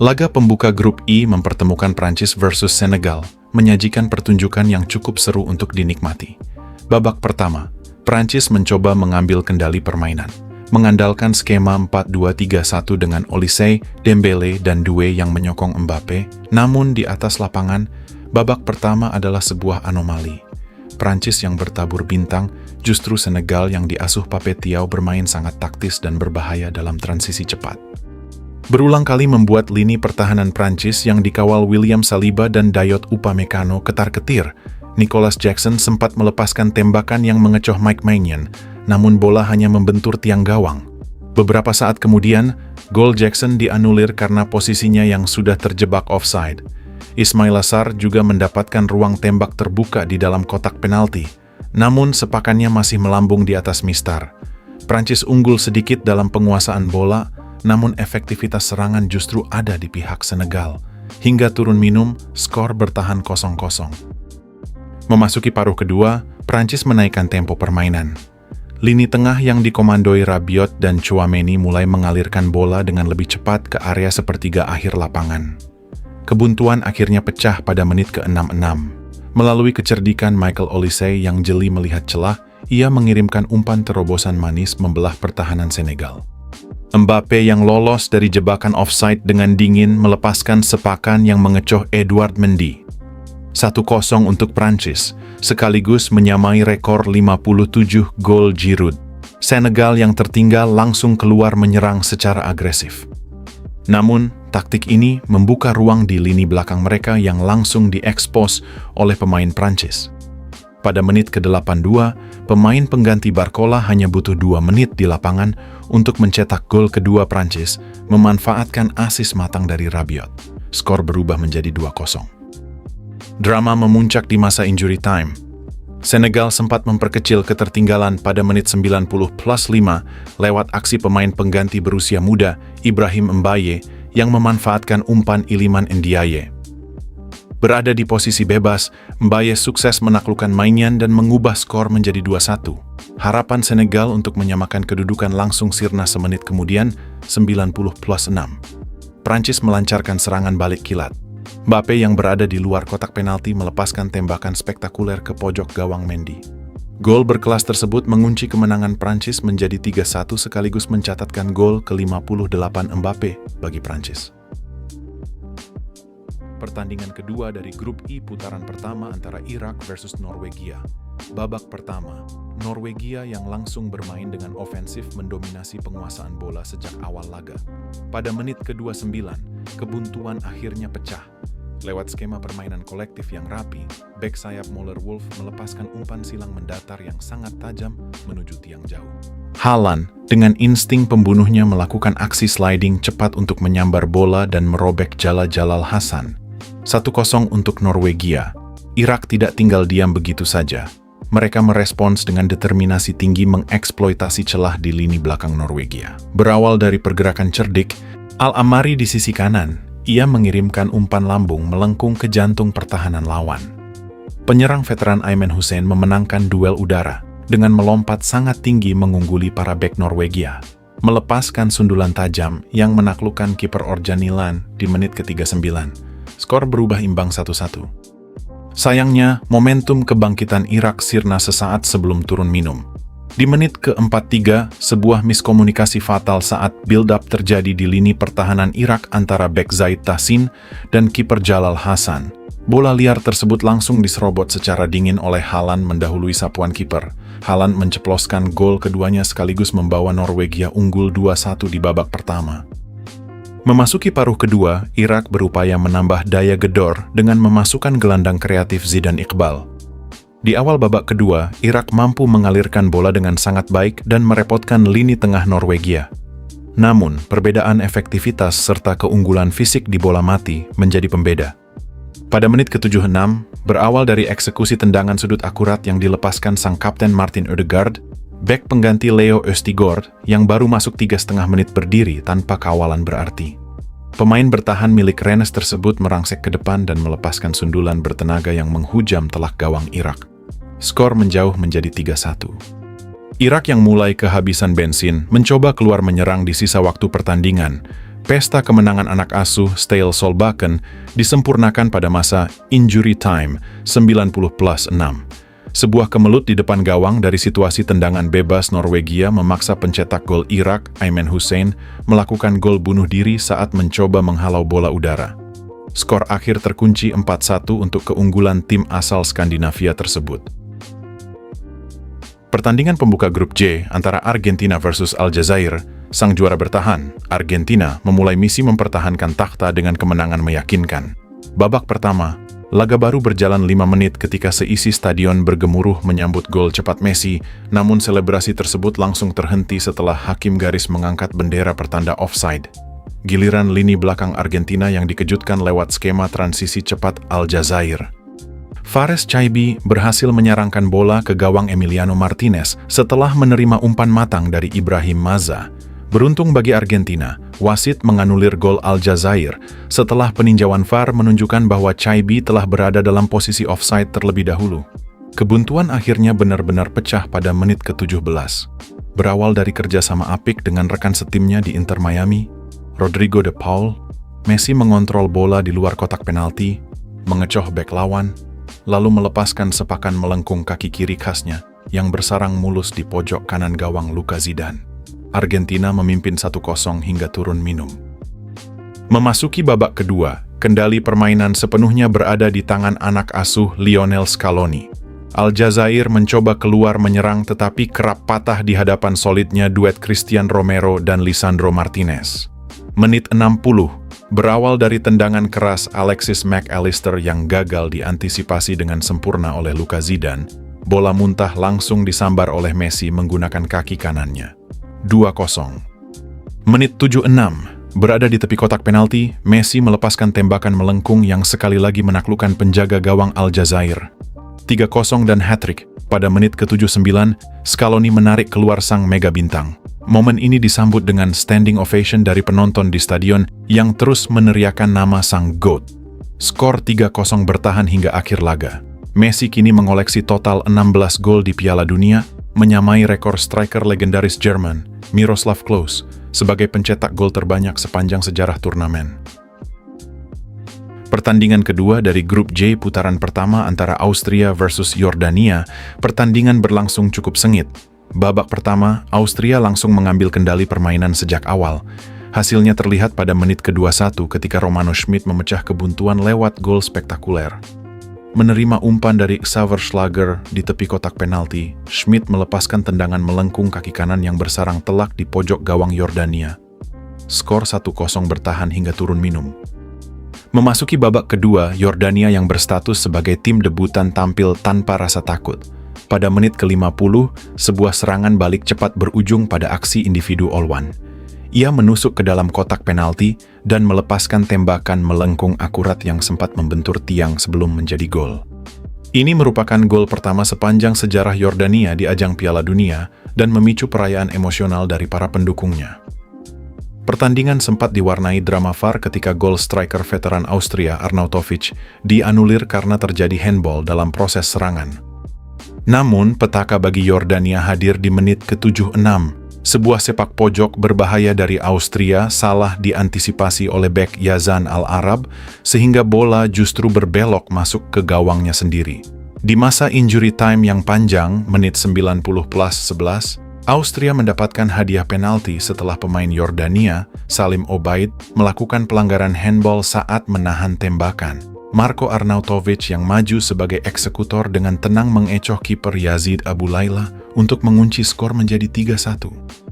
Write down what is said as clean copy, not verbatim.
Laga pembuka grup I mempertemukan Prancis versus Senegal, menyajikan pertunjukan yang cukup seru untuk dinikmati. Babak pertama, Prancis mencoba mengambil kendali permainan, mengandalkan skema 4-2-3-1 dengan Olise, Dembele, dan Doué yang menyokong Mbappe. Namun di atas lapangan, babak pertama adalah sebuah anomali. Prancis yang bertabur bintang, justru Senegal yang diasuh Pape Thiaw bermain sangat taktis dan berbahaya dalam transisi cepat. Berulang kali membuat lini pertahanan Prancis yang dikawal William Saliba dan Dayot Upamecano ketar-ketir. Nicolas Jackson sempat melepaskan tembakan yang mengecoh Mike Maignan, namun bola hanya membentur tiang gawang. Beberapa saat kemudian, gol Jackson dianulir karena posisinya yang sudah terjebak offside. Ismaila Sarr juga mendapatkan ruang tembak terbuka di dalam kotak penalti, namun sepakannya masih melambung di atas mistar. Prancis unggul sedikit dalam penguasaan bola, namun efektivitas serangan justru ada di pihak Senegal. Hingga turun minum, skor bertahan 0-0. Memasuki paruh kedua, Prancis menaikkan tempo permainan. Lini tengah yang dikomandoi Rabiot dan Tchouaméni mulai mengalirkan bola dengan lebih cepat ke area sepertiga akhir lapangan. Kebuntuan akhirnya pecah pada menit ke-66. Melalui kecerdikan Michael Olise yang jeli melihat celah, ia mengirimkan umpan terobosan manis membelah pertahanan Senegal. Mbappe yang lolos dari jebakan offside dengan dingin melepaskan sepakan yang mengecoh Edouard Mendy. 1-0 untuk Prancis, sekaligus menyamai rekor 57 gol Giroud. Senegal yang tertinggal langsung keluar menyerang secara agresif. Namun, taktik ini membuka ruang di lini belakang mereka yang langsung diekspos oleh pemain Prancis. Pada menit ke-82, pemain pengganti Barcola hanya butuh 2 menit di lapangan untuk mencetak gol kedua Prancis, memanfaatkan asis matang dari Rabiot. Skor berubah menjadi 2-0. Drama memuncak di masa injury time. Senegal sempat memperkecil ketertinggalan pada menit 90+5 lewat aksi pemain pengganti berusia muda, Ibrahim Mbaye, yang memanfaatkan umpan Iliman Ndiaye. Berada di posisi bebas, Mbaye sukses menaklukkan Maignan dan mengubah skor menjadi 2-1. Harapan Senegal untuk menyamakan kedudukan langsung sirna semenit kemudian, 90+6. Prancis melancarkan serangan balik kilat. Mbappe yang berada di luar kotak penalti melepaskan tembakan spektakuler ke pojok gawang Mendy. Gol berkelas tersebut mengunci kemenangan Prancis menjadi 3-1 sekaligus mencatatkan gol ke-58 Mbappe bagi Prancis. Pertandingan kedua dari grup I putaran pertama antara Irak versus Norwegia. Babak pertama, Norwegia yang langsung bermain dengan ofensif mendominasi penguasaan bola sejak awal laga. Pada menit ke-29, kebuntuan akhirnya pecah. Lewat skema permainan kolektif yang rapi, bek sayap Moller Wolf melepaskan umpan silang mendatar yang sangat tajam menuju tiang jauh. Haaland, dengan insting pembunuhnya melakukan aksi sliding cepat untuk menyambar bola dan merobek jala Jalal Hasan. 1-0 untuk Norwegia. Irak tidak tinggal diam begitu saja. Mereka merespons dengan determinasi tinggi mengeksploitasi celah di lini belakang Norwegia. Berawal dari pergerakan cerdik, Al-Amari di sisi kanan, ia mengirimkan umpan lambung melengkung ke jantung pertahanan lawan. Penyerang veteran Aymen Hussein memenangkan duel udara dengan melompat sangat tinggi mengungguli para bek Norwegia, melepaskan sundulan tajam yang menaklukkan kiper Orjanilan di menit ke-39. Skor berubah imbang 1-1. Sayangnya, momentum kebangkitan Irak sirna sesaat sebelum turun minum. Di menit ke-43, sebuah miskomunikasi fatal saat build-up terjadi di lini pertahanan Irak antara bek Zaid Tahsin dan kiper Jalal Hasan. Bola liar tersebut langsung diserobot secara dingin oleh Haaland mendahului sapuan kiper. Haaland menceploskan gol keduanya sekaligus membawa Norwegia unggul 2-1 di babak pertama. Memasuki paruh kedua, Irak berupaya menambah daya gedor dengan memasukkan gelandang kreatif Zidane Iqbal. Di awal babak kedua, Irak mampu mengalirkan bola dengan sangat baik dan merepotkan lini tengah Norwegia. Namun, perbedaan efektivitas serta keunggulan fisik di bola mati menjadi pembeda. Pada menit ke-76, berawal dari eksekusi tendangan sudut akurat yang dilepaskan sang kapten Martin Ødegaard, bek pengganti Leo Østigård yang baru masuk 3,5 menit berdiri tanpa kawalan berarti. Pemain bertahan milik Rennes tersebut merangsek ke depan dan melepaskan sundulan bertenaga yang menghujam telak gawang Irak. Skor menjauh menjadi 3-1. Irak yang mulai kehabisan bensin mencoba keluar menyerang di sisa waktu pertandingan. Pesta kemenangan anak asuh Ståle Solbakken disempurnakan pada masa injury time 90+6. Sebuah kemelut di depan gawang dari situasi tendangan bebas Norwegia memaksa pencetak gol Irak, Ayman Hussein, melakukan gol bunuh diri saat mencoba menghalau bola udara. Skor akhir terkunci 4-1 untuk keunggulan tim asal Skandinavia tersebut. Pertandingan pembuka grup J antara Argentina versus Aljazair, sang juara bertahan, Argentina memulai misi mempertahankan takhta dengan kemenangan meyakinkan. Babak pertama, laga baru berjalan 5 menit ketika seisi stadion bergemuruh menyambut gol cepat Messi, namun selebrasi tersebut langsung terhenti setelah hakim garis mengangkat bendera pertanda offside. Giliran lini belakang Argentina yang dikejutkan lewat skema transisi cepat Aljazair. Fares Chaibi berhasil menyarangkan bola ke gawang Emiliano Martinez setelah menerima umpan matang dari Ibrahim Maza. Beruntung bagi Argentina, wasit menganulir gol Aljazair setelah peninjauan VAR menunjukkan bahwa Chaibi telah berada dalam posisi offside terlebih dahulu. Kebuntuan akhirnya benar-benar pecah pada menit ke-17. Berawal dari kerjasama apik dengan rekan setimnya di Inter Miami, Rodrigo de Paul, Messi mengontrol bola di luar kotak penalti, mengecoh bek lawan, lalu melepaskan sepakan melengkung kaki kiri khasnya yang bersarang mulus di pojok kanan gawang Luka Zidane. Argentina memimpin 1-0 hingga turun minum. Memasuki babak kedua, kendali permainan sepenuhnya berada di tangan anak asuh Lionel Scaloni. Aljazair mencoba keluar menyerang tetapi kerap patah di hadapan solidnya duet Christian Romero dan Lisandro Martinez. Menit 60, berawal dari tendangan keras Alexis Mac Allister yang gagal diantisipasi dengan sempurna oleh Luka Zidane, bola muntah langsung disambar oleh Messi menggunakan kaki kanannya. 2-0. Menit 76, berada di tepi kotak penalti, Messi melepaskan tembakan melengkung yang sekali lagi menaklukkan penjaga gawang Aljazair. 3-0 dan hat-trick. Pada menit ke-79, Scaloni menarik keluar sang mega bintang. Momen ini disambut dengan standing ovation dari penonton di stadion yang terus meneriakan nama sang GOAT. Skor 3-0 bertahan hingga akhir laga. Messi kini mengoleksi total 16 gol di Piala Dunia, menyamai rekor striker legendaris Jerman, Miroslav Klose, sebagai pencetak gol terbanyak sepanjang sejarah turnamen. Pertandingan kedua dari grup J putaran pertama antara Austria versus Yordania, pertandingan berlangsung cukup sengit. Babak pertama, Austria langsung mengambil kendali permainan sejak awal. Hasilnya terlihat pada menit ke-21 ketika Romano Schmid memecah kebuntuan lewat gol spektakuler. Menerima umpan dari Xaver Schlager di tepi kotak penalti, Schmid melepaskan tendangan melengkung kaki kanan yang bersarang telak di pojok gawang Yordania. Skor 1-0 bertahan hingga turun minum. Memasuki babak kedua, Yordania yang berstatus sebagai tim debutan tampil tanpa rasa takut. Pada menit ke-50, sebuah serangan balik cepat berujung pada aksi individu Olwan. Ia menusuk ke dalam kotak penalti dan melepaskan tembakan melengkung akurat yang sempat membentur tiang sebelum menjadi gol. Ini merupakan gol pertama sepanjang sejarah Yordania di ajang Piala Dunia dan memicu perayaan emosional dari para pendukungnya. Pertandingan sempat diwarnai drama VAR ketika gol striker veteran Austria Arnautovic dianulir karena terjadi handball dalam proses serangan. Namun, petaka bagi Yordania hadir di menit ke-76. Sebuah sepak pojok berbahaya dari Austria salah diantisipasi oleh bek Yazan Al-Arab, sehingga bola justru berbelok masuk ke gawangnya sendiri. Di masa injury time yang panjang, menit 90+11, Austria mendapatkan hadiah penalti setelah pemain Yordania, Salim Obaid, melakukan pelanggaran handball saat menahan tembakan. Marko Arnautovic yang maju sebagai eksekutor dengan tenang mengecoh kiper Yazid Abu Laila untuk mengunci skor menjadi 3-1.